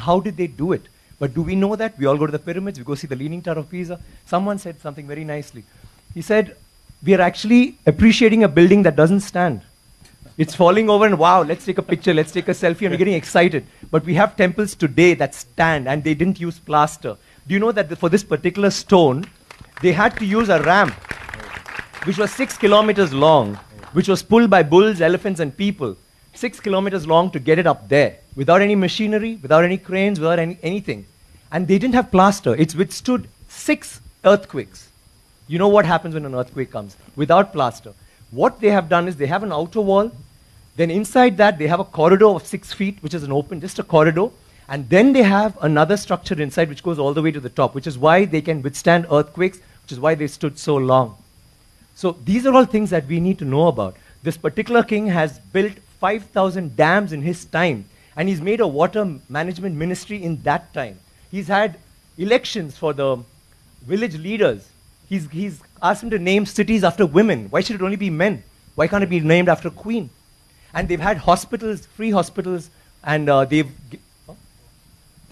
How did they do it? But do we know that? We all go to the pyramids, we go see the Leaning Tower of Pisa. Someone said something very nicely. He said, we are actually appreciating a building that doesn't stand. It's falling over and wow, let's take a picture, let's take a selfie, and we're getting excited. But we have temples today that stand and they didn't use plaster. Do you know that for this particular stone, they had to use a ramp, which was 6 kilometers long, which was pulled by bulls, elephants, and people. 6 kilometers long to get it up there, without any machinery, without any cranes, without anything. And they didn't have plaster. It's withstood 6 earthquakes. You know what happens when an earthquake comes? Without plaster. What they have done is they have an outer wall, then inside that they have a corridor of 6 feet, which is an open, just a corridor, and then they have another structure inside which goes all the way to the top, which is why they can withstand earthquakes, which is why they stood so long. So these are all things that we need to know about. This particular king has built 5,000 dams in his time, and he's made a water management ministry in that time. He's had elections for the village leaders. He's asked them to name cities after women. Why should it only be men? Why can't it be named after a queen? And they've had hospitals, free hospitals, and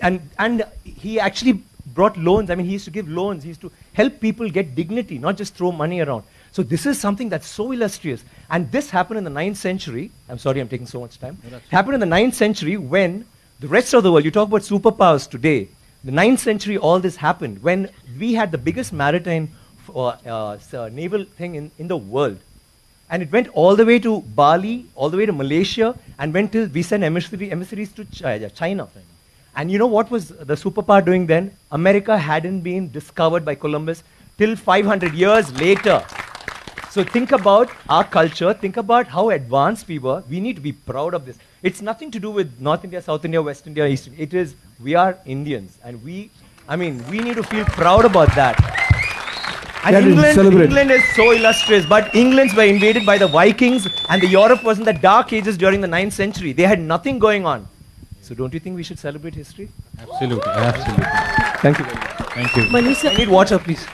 and he actually brought loans. I mean, he used to give loans. He used to help people get dignity, not just throw money around. So this is something that's so illustrious. And this happened in the 9th century. I'm sorry I'm taking so much time. It happened in the 9th century when the rest of the world, you talk about superpowers today, the 9th century all this happened when we had the biggest maritime naval thing in the world. And it went all the way to Bali, all the way to Malaysia, and went till we sent emissaries to China. And you know what was the superpower doing then? America hadn't been discovered by Columbus till 500 years later. So think about our culture, think about how advanced we were. We need to be proud of this. It's nothing to do with North India, South India, West India, East India. It is, we are Indians. And we need to feel proud about that. And England is so illustrious, but Englands were invaded by the Vikings, and the Europe was in the Dark Ages during the 9th century. They had nothing going on. So don't you think we should celebrate history? Absolutely, absolutely. Thank you very much. Thank you. I need water, please.